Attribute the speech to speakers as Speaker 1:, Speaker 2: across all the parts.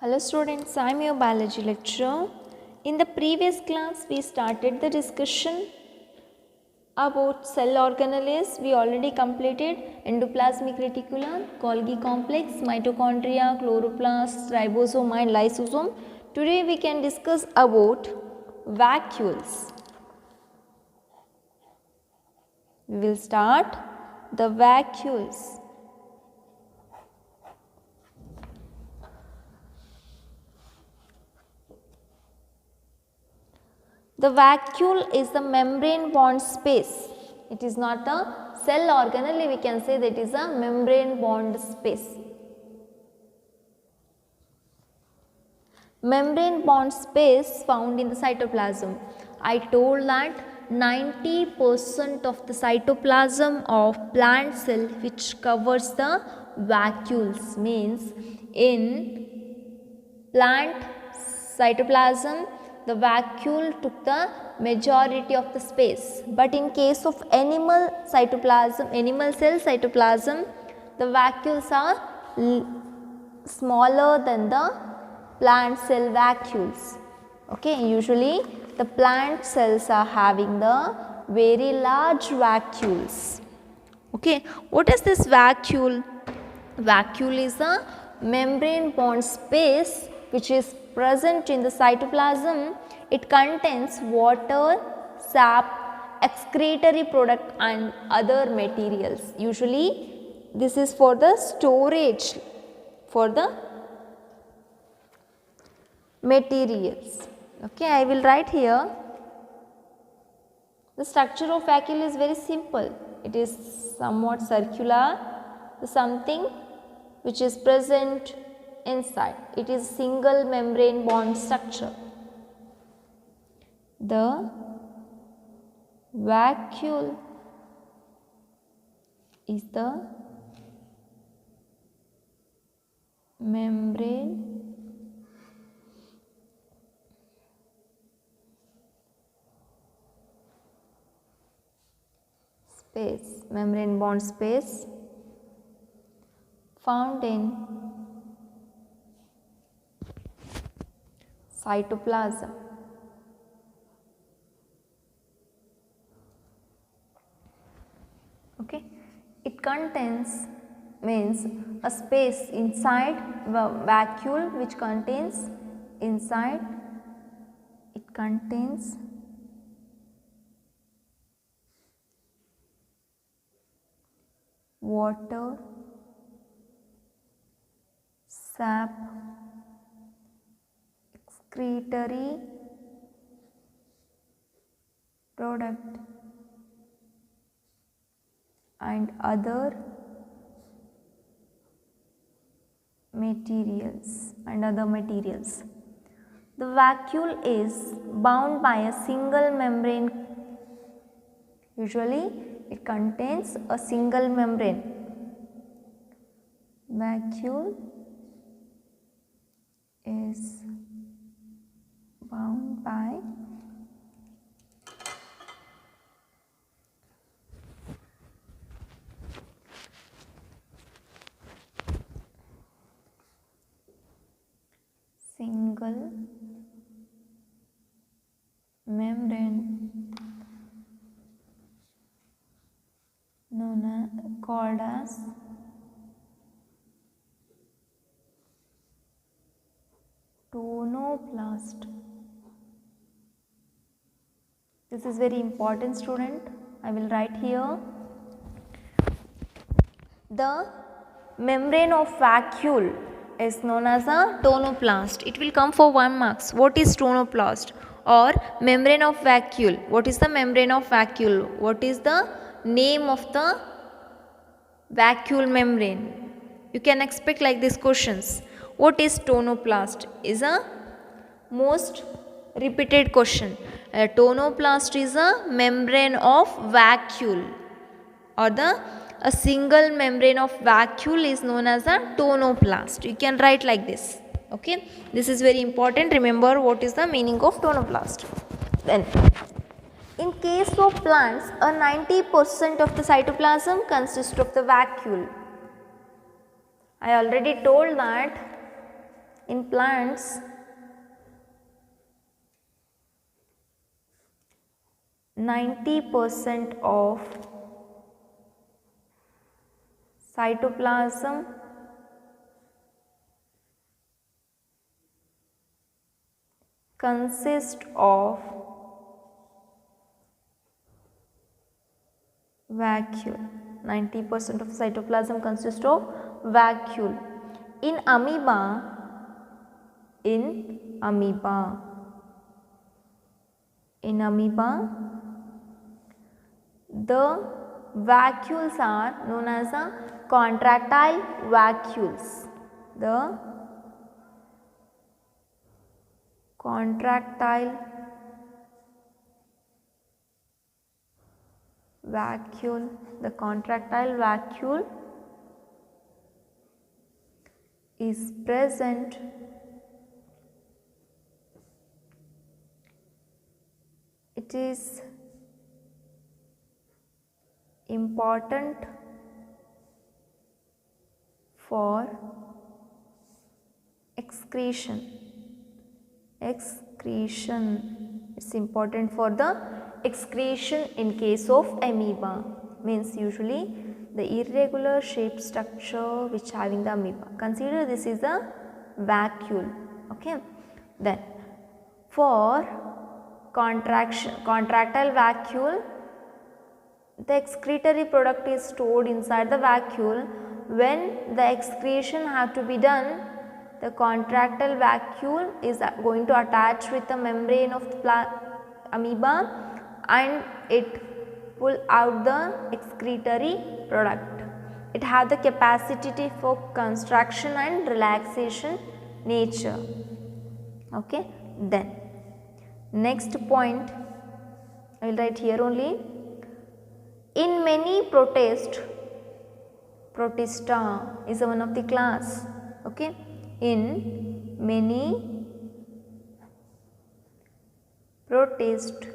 Speaker 1: Hello students, I am your biology lecturer. In the previous class, we started the discussion about cell organelles. We already completed endoplasmic reticulum, Golgi complex, mitochondria, chloroplast, ribosome and lysosome. Today we can discuss about vacuoles. We will start the vacuoles. The vacuole is the membrane bond space. It is not a cell organelle, we can say that it is a membrane bond space. Membrane bond space found in the cytoplasm. I told that 90% of the cytoplasm of plant cell which covers the vacuoles, means in plant cytoplasm the vacuole took the majority of the space, but in case of animal cytoplasm, animal cell cytoplasm, the vacuoles are smaller than the plant cell vacuoles. Okay, usually the plant cells are having the very large vacuoles. Okay, what is this vacuole? Vacuole is a membrane bond space which is present in the cytoplasm. It contains water, sap, excretory product and other materials. Usually this is for the storage for the materials. Okay, I will write here. The structure of vacuole is very simple. It is somewhat circular, something which is present inside. It is single membrane bond structure. The vacuole is the membrane space, membrane bond space found in cytoplasm. Okay, it contains, means a space inside the vacuole which contains, inside it contains water, sap, excretory product and other materials The vacuole is bound by a single membrane. Usually it contains a single membrane. Vacuole is bound by single membrane called as tonoplast. This is very important, student. I will write here. The membrane of vacuole is known as a tonoplast. It will come for 1 marks. What is tonoplast or membrane of vacuole? What is the membrane of vacuole? What is the name of the vacuole membrane? You can expect like these questions. What is tonoplast? Is a most repeated question. A tonoplast is a membrane of vacuole, or a single membrane of vacuole is known as a tonoplast. You can write like this. Okay, this is very important. Remember what is the meaning of tonoplast. Then in case of plants, a 90% of the cytoplasm consists of the vacuole. I already told that In plants, %90 of cytoplasm consists of vacuole. 90% of cytoplasm consists of vacuole. In amoeba, the vacuoles are known as the contractile vacuoles. The contractile vacuole is present it is important for excretion. It's important for the excretion in case of amoeba, means usually the irregular shaped structure which having the amoeba. Consider this is a vacuole. Okay. Then for contractile vacuole, the excretory product is stored inside the vacuole. When the excretion have to be done, the contractile vacuole is going to attach with the membrane of the amoeba and it pull out the excretory product. It have the capacity for contraction and relaxation nature. Okay. Then next point I will write here only. In many protista is one of the class. Okay. In many protist,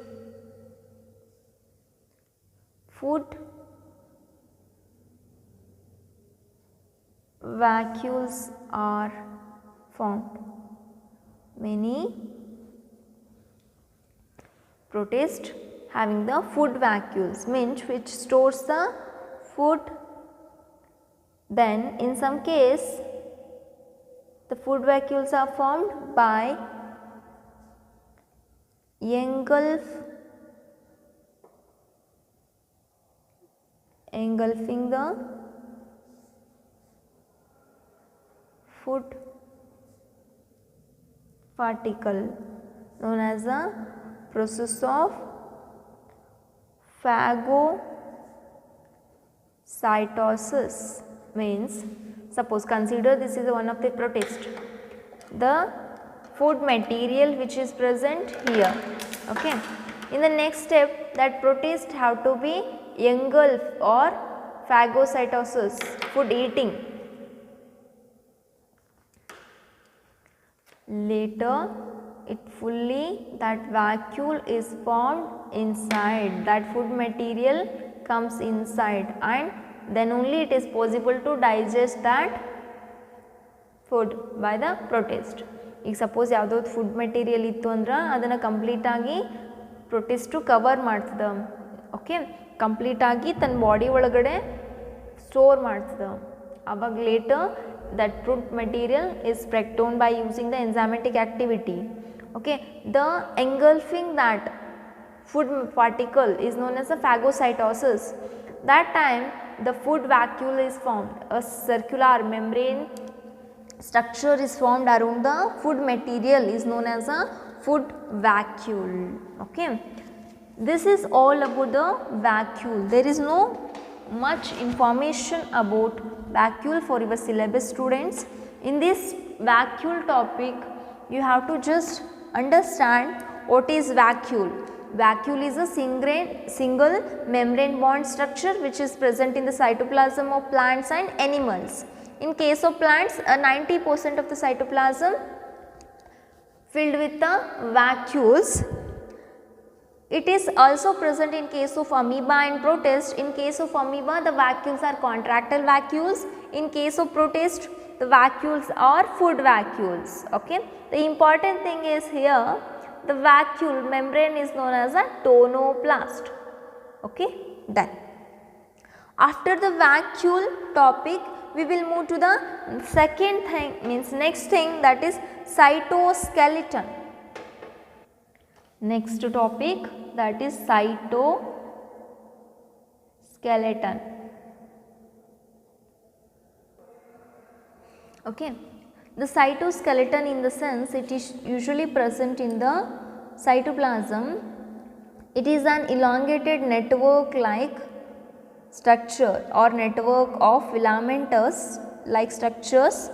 Speaker 1: food vacuoles are formed. Many protist having the food vacuoles, means which stores the food. Then in some case the food vacuoles are formed by engulfing the food particle, known as the process of phagocytosis. Means suppose consider this is one of the protist, the food material which is present here. Okay. In the next step, that protist have to be engulfed or phagocytosis, food eating. Later it fully, that vacuole is formed inside, that food material comes inside, and then only it is possible to digest that food by the protist. ಈಗ suppose ಯಾವುದೋ food material ಇತ್ತು ಅಂದ್ರೆ ಅದನ್ನು ಕಂಪ್ಲೀಟಾಗಿ ಪ್ರೊಟಿಸ್ಟು cover ಮಾಡ್ತದೆ. Okay. ಕಂಪ್ಲೀಟಾಗಿ ತನ್ನ body ಒಳಗಡೆ ಸ್ಟೋರ್ ಮಾಡ್ತದೆ. ಆವಾಗ litre that food material is break down by using the enzymatic activity. Okay. The engulfing that food particle is known as the phagocytosis. That time the food vacuole is formed. A circular membrane structure is formed around the food material is known as a food vacuole. Okay. This is all about the vacuole. There is no much information about vacuole for your syllabus, students. In this vacuole topic you have to just understand what is vacuole. Vacuole is a single membrane bond structure which is present in the cytoplasm of plants and animals. In case of plants, 90% of the cytoplasm filled with the vacuoles. It is also present in case of amoeba and protist. In case of amoeba, the vacuoles are contractile vacuoles. In case of protist, the vacuoles are food vacuoles. Okay. The important thing is here, the vacuole membrane is known as a tonoplast. Okay. Done. After the vacuole topic, we will move to the second thing, means next thing, that is cytoskeleton. Next topic, that is cytoskeleton. Okay. The cytoskeleton, in the sense, it is usually present in the cytoplasm. It is an elongated network like structure or network of filamentous like structures.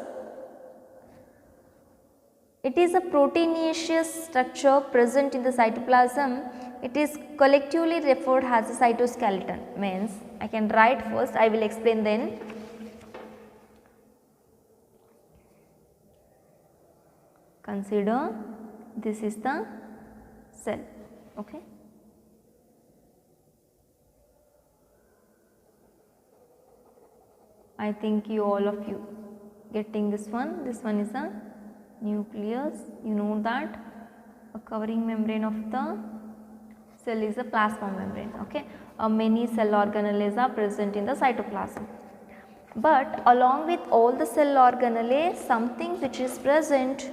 Speaker 1: It is a proteinaceous structure present in the cytoplasm. It is collectively referred as a cytoskeleton. Means I can write first, I will explain then. Consider this is the cell. Okay. I think all of you getting this one. This one is a nucleus. You know that a covering membrane of the cell is a plasma membrane. Okay. Many cell organelles are present in the cytoplasm. But along with all the cell organelles, something which is present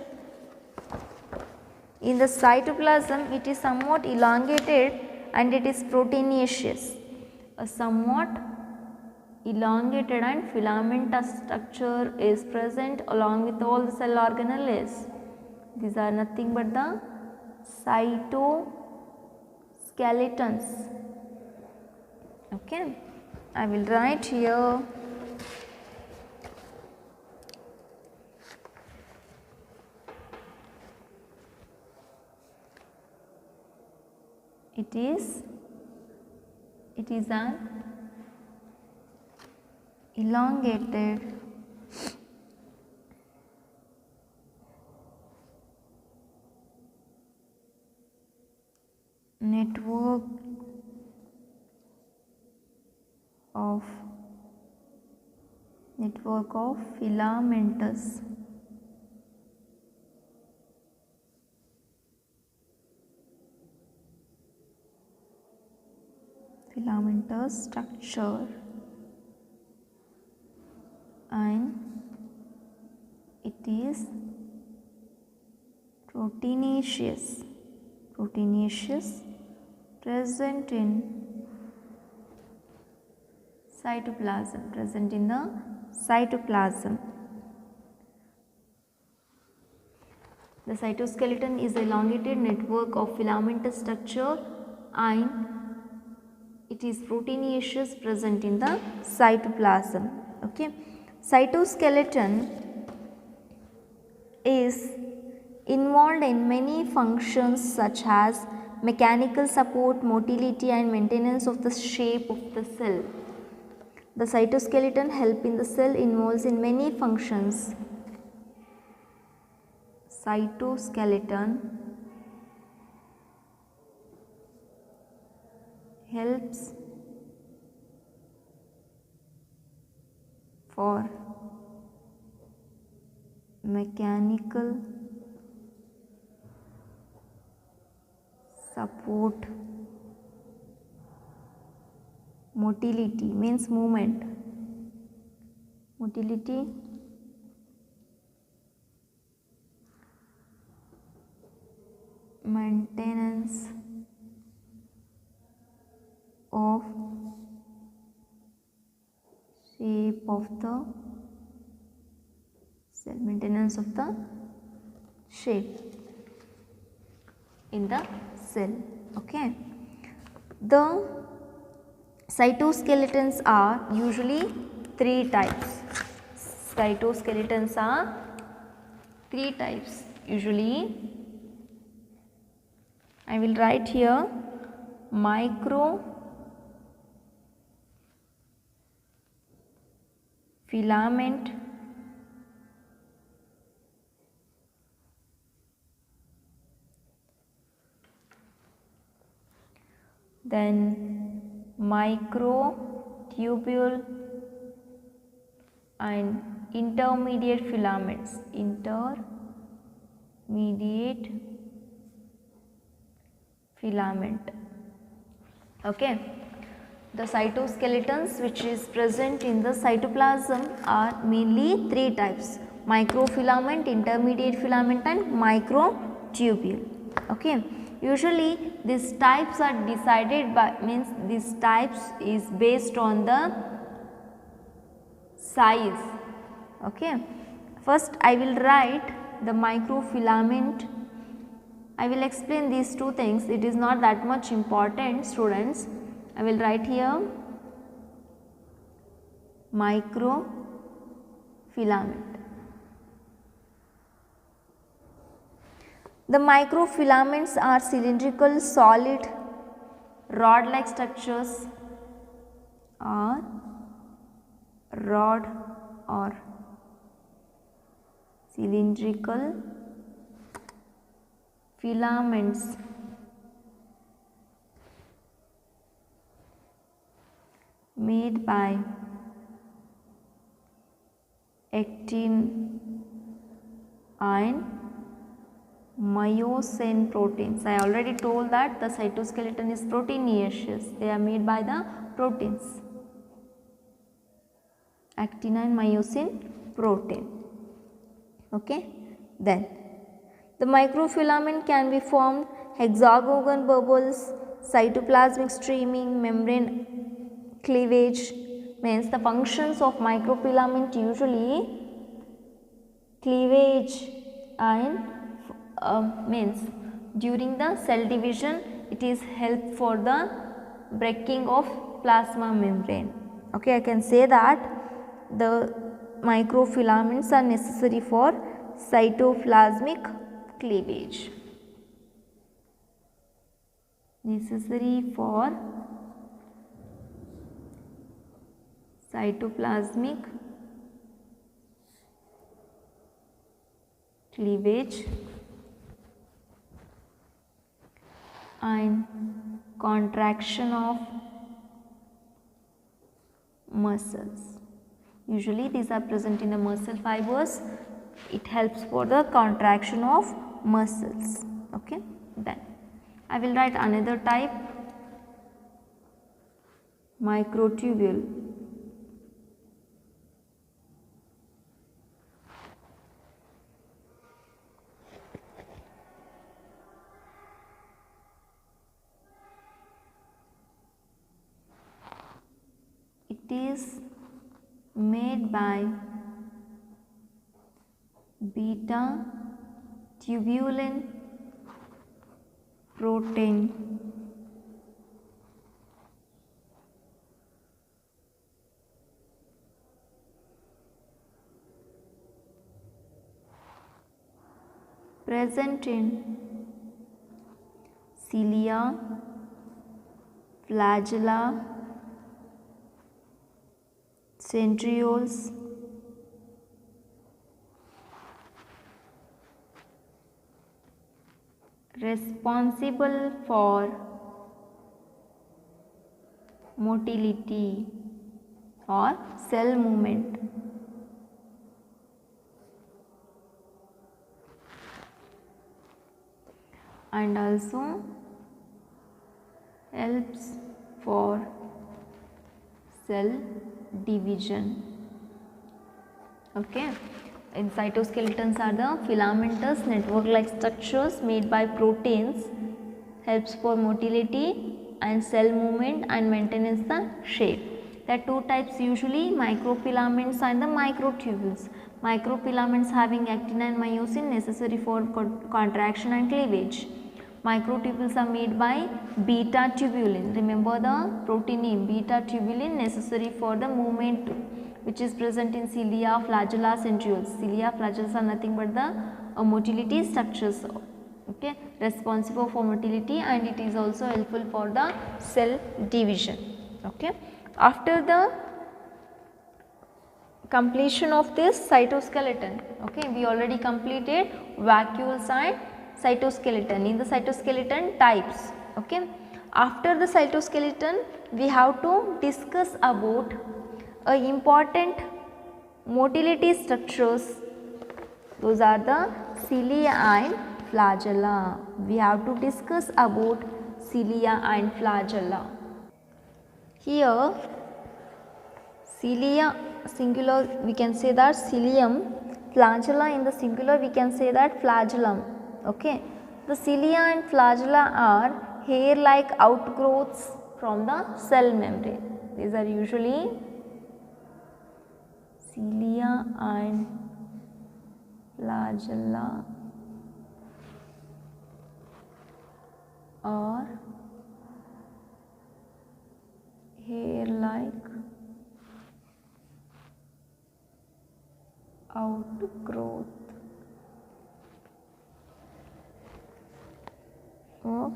Speaker 1: in the cytoplasm, it is somewhat elongated and it is proteinaceous. A somewhat elongated and filamentous structure is present along with all the cell organelles. These are nothing but the cytoskeletons. Okay. I will write here. It is an elongated network of filamentous structure, and it is proteinaceous present in cytoplasm. The cytoskeleton is an elongated network of filamentous structure and it is proteinaceous present in the cytoplasm. Okay. Cytoskeleton is involved in many functions such as mechanical support, motility and maintenance of the shape of the cell. The cytoskeleton help in the cell involves in many functions. Cytoskeleton helps for mechanical support, motility means movement, motility, maintenance of shape of the cell, maintenance of the shape in the cell. Okay. The cytoskeletons are usually three types. Cytoskeletons are three types usually. I will write here microfilament, then microtubule and intermediate filaments, intermediate filament. Okay, the cytoskeletons which is present in the cytoplasm are mainly three types: microfilament, intermediate filament and microtubule. Okay, usually these types are decided by, means these types is based on the size. Okay, first I will write the microfilament. I will explain these two things, it is not that much important, students. I will write here microfilament. The microfilaments are cylindrical, solid, rod-like structures, or rod or cylindrical filaments made by actin and myosin proteins. I already told that the cytoskeleton is proteinaceous, they are made by the proteins, actin and myosin protein. Okay, then the microfilament can be formed hexagonal bubbles, cytoplasmic streaming, membrane cleavage. Means the functions of microfilament usually cleavage and means during the cell division it is help for the breaking of plasma membrane. Okay, I can say that the microfilaments are necessary for cytoplasmic cleavage. Necessary for cytoplasmic cleavage and contraction of muscles. Usually these are present in the muscle fibers. It helps for the contraction of muscles. Okay, then I will write another type, microtubule. It is made by beta tubulin protein present in cilia, flagella, centrioles, responsible for motility or cell movement. And also helps for cell division. Okay, and cytoskeletons are the filamentous network-like structures made by proteins, helps for motility and cell movement and maintenance the shape. There are two types usually, microfilaments and the microtubules. Microfilaments having actin and myosin necessary for contraction and cleavage. Microtubules are made by beta tubulin. Remember the protein name, beta tubulin, necessary for the movement, which is present in cilia, flagella, centrioles. Cilia, flagella are nothing but the motility structures. Okay, responsible for motility, and it is also helpful for the cell division. Okay, after the completion of this cytoskeleton, okay, we already completed vacuoles and cytoskeleton. In the cytoskeleton types, okay, after the cytoskeleton we have to discuss about a important motility structures, those are the cilia and flagella. We have to discuss about cilia and flagella. Here cilia singular, we can say that cilium, flagella in the singular we can say that flagellum. Okay, the cilia and flagella are hair like outgrowths from the cell membrane. These are usually cilia and flagella or hair like outgrowth of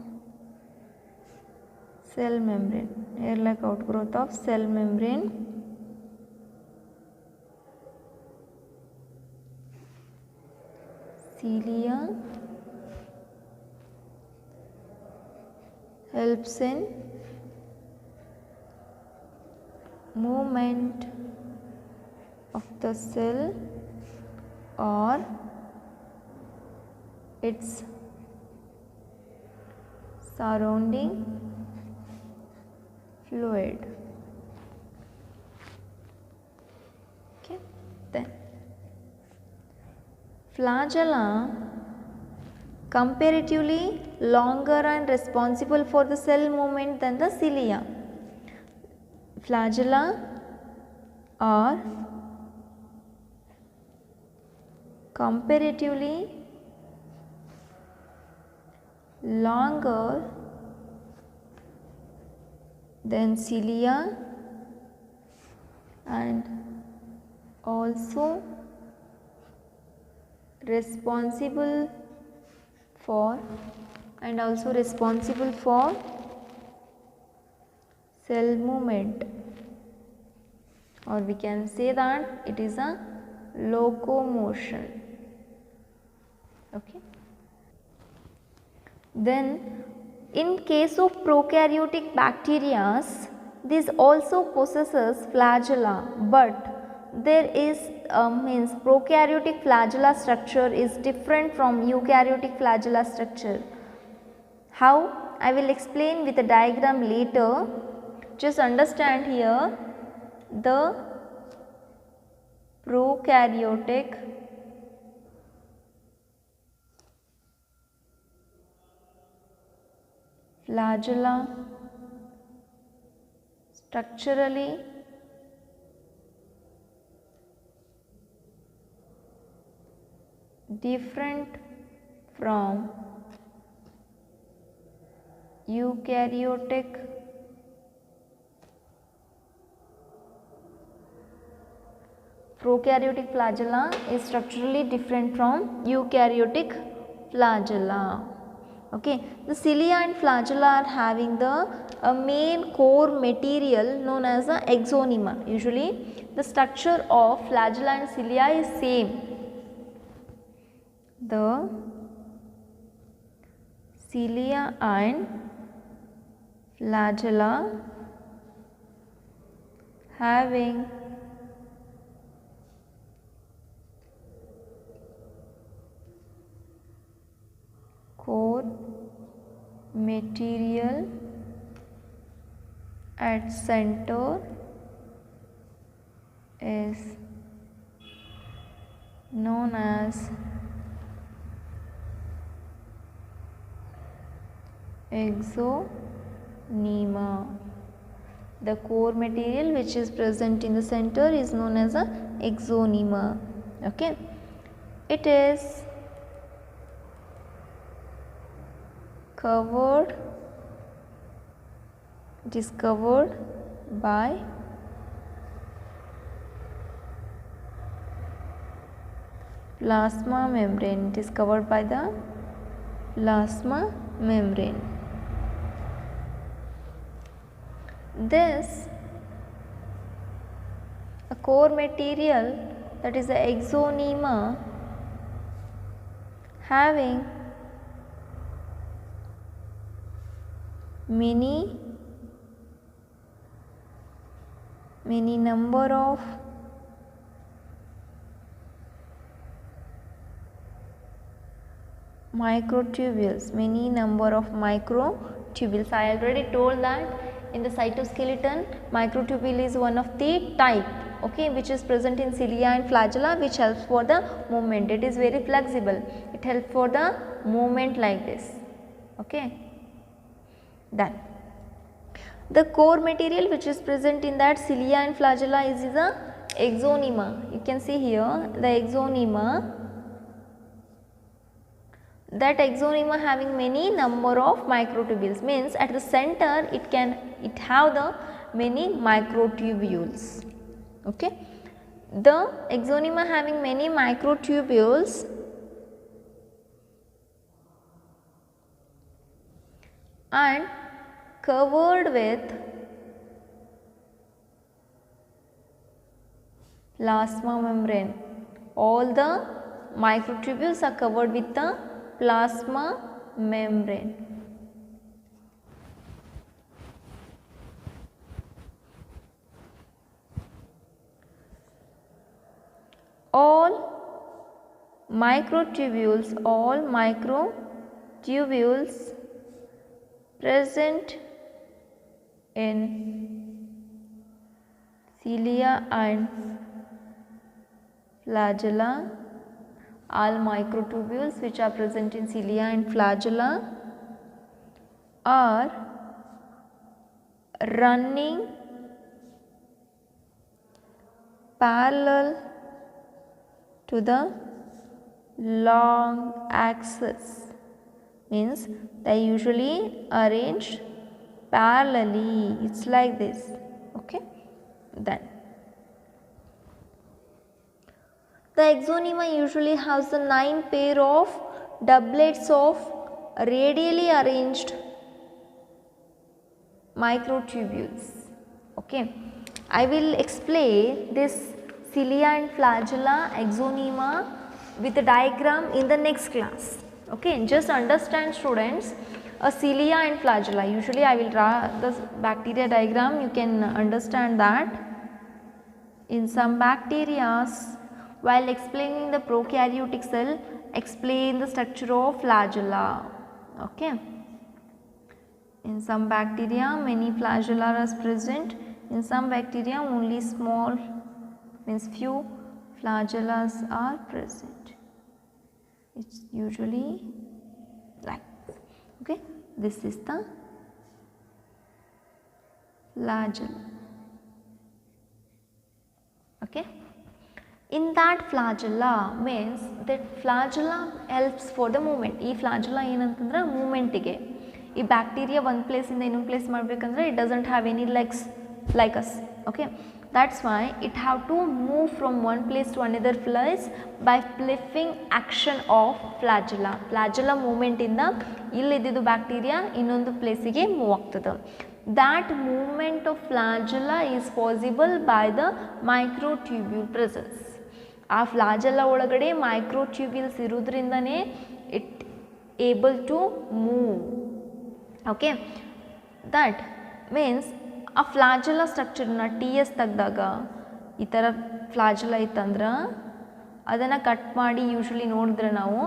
Speaker 1: cell membrane, hair like outgrowth of cell membrane. Cilia helps in movement of the cell or its surrounding fluid. Okay, then flagella comparatively longer and responsible for the cell movement than the cilia. Flagella are comparatively longer than cilia and also responsible for cell movement, or we can say that it is a locomotion. Okay. Then in case of prokaryotic bacteria, this also possesses flagella, but there is means prokaryotic flagella structure is different from eukaryotic flagella structure. How? I will explain with a diagram later. Just understand here, the prokaryotic flagella structurally different from eukaryotic prokaryotic flagella is structurally different from eukaryotic flagella. Okay, the cilia and flagella are having the main core material known as the exonyma. Usually the structure of flagella and cilia is same. The cilia and flagella having core material at center is known as exonyma. The core material which is present in the center is known as a exonyma. Okay, it is covered by plasma membrane. It is covered by the plasma membrane. This a core material, that is the exonyma, having many number of Microtubules, many number of microtubules. I already told that in the cytoskeleton microtubule is one of the type, okay, which is present in cilia and flagella, which helps for the movement. It is very flexible, it helps for the movement like this, okay. Then the core material which is present in that cilia and flagella is the exonyma. You can see here the exonyma. That exonyma having many number of microtubules, means at the center it have the many microtubules, okay. The exonyma having many microtubules and covered with plasma membrane. All the microtubules are covered with the plasma membrane. All microtubules present in cilia and flagella, all microtubules which are present in cilia and flagella are running parallel to the long axis, means they usually arranged parallelly, it's like this, okay. Then the exonyma usually has the 9 pair of doublets of radially arranged microtubules, okay. I will explain this cilia and flagella exonyma with a diagram in the next class, okay. Just understand students, a cilia and flagella, usually I will draw the bacteria diagram, you can understand that. In some bacteria, while explaining the prokaryotic cell, explain the structure of flagella, okay. In some bacteria many flagella are present, in some bacteria only small, means few flagellas are present. It's usually like this, okay. This is the flagella, okay. In that flagella, means that flagella helps for the movement. ಈ flagella ಏನಂತಂದ್ರೆ ಮೂಮೆಂಟಿಗೆ, ಈ bacteria ಒಂದು ಪ್ಲೇಸಿಂದ ಇನ್ನೊಂದು place ಮಾಡಬೇಕಂದ್ರೆ it doesn't have any legs like us, okay. That's why it have to move from one place to another place by flipping action of flagella. Flagella movement ಇಂದ ಇಲ್ಲಿದ್ದು bacteria ಇನ್ನೊಂದು ಪ್ಲೇಸಿಗೆ move ಆಗ್ತದೆ. That movement of flagella is possible by the microtubule presence. ಆ flagella ಒಳಗಡೆ microtubules ಇರೋದ್ರಿಂದನೇ it able to move, okay. That means ಆ flagella ಸ್ಟ್ರಕ್ಚರ್ನ TS ತೆಗೆದಾಗ ಈ ಥರ flagella ಇತ್ತಂದ್ರೆ ಅದನ್ನು ಕಟ್ ಮಾಡಿ ಯೂಶ್ವಲಿ ನೋಡಿದ್ರೆ ನಾವು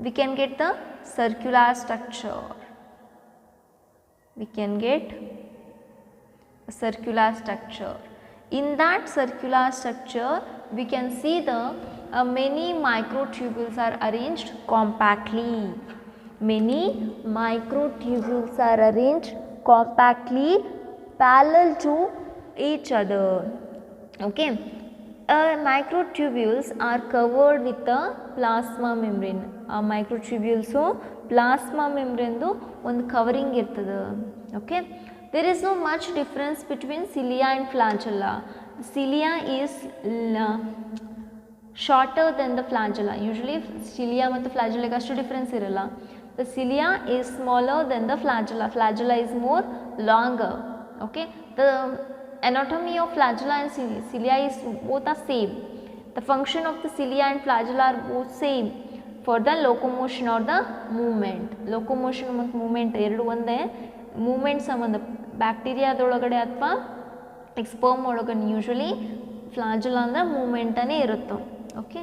Speaker 1: we can get the circular structure. We can get a circular structure. In that circular structure, we can see the many microtubules are arranged compactly. Many microtubules are arranged compactly parallel to each other, okay. Microtubules are covered with the plasma membrane. Microtubules plasma membrane ಒಂದು covering ಇರ್ತದೆ, okay. There is no much difference between cilia and flagella. Cilia is shorter than the flagella. Usually cilia ಮತ್ತು flagella ಅಷ್ಟು difference ಇರಲ್ಲ. The cilia is smaller than the flagella. Flagella is more longer, okay. The anatomy of flagella and cilia is both are same. The function of the cilia and flagella are both same for the locomotion or the movement. Locomotion ಮತ್ತು movement ಎರಡು ಒಂದೇ. Moment ಸಂಬಂಧ ಬ್ಯಾಕ್ಟೀರಿಯಾದೊಳಗಡೆ ಅಥವಾ sperm ಒಳಗಡೆ usually flagella ಅಂದರೆ ಮೂಮೆಂಟನೇ ಇರುತ್ತೆ, okay.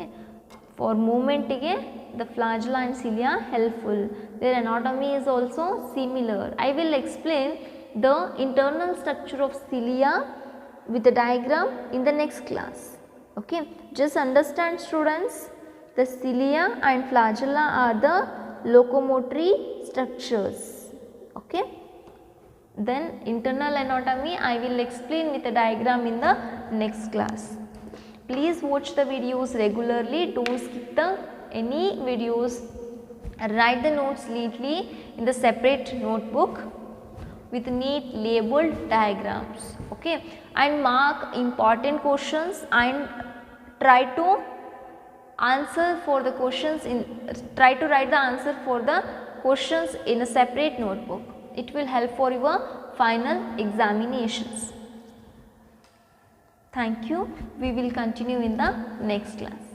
Speaker 1: For ಮೂಮೆಂಟಿಗೆ the flagella and cilia helpful. Their anatomy is also similar. I will explain the internal structure of cilia with the diagram in the next class. Okay, just understand students, the cilia and flagella are the locomotory structures. Okay, then internal anatomy I will explain with a diagram in the next class. Please watch the videos regularly, don't skip any videos, write the notes neatly in the separate notebook with neat labeled diagrams, okay, and mark important questions and try to answer for the questions try to write the answer for the questions in a separate notebook. It will help for your final examinations. Thank you. We will continue in the next class.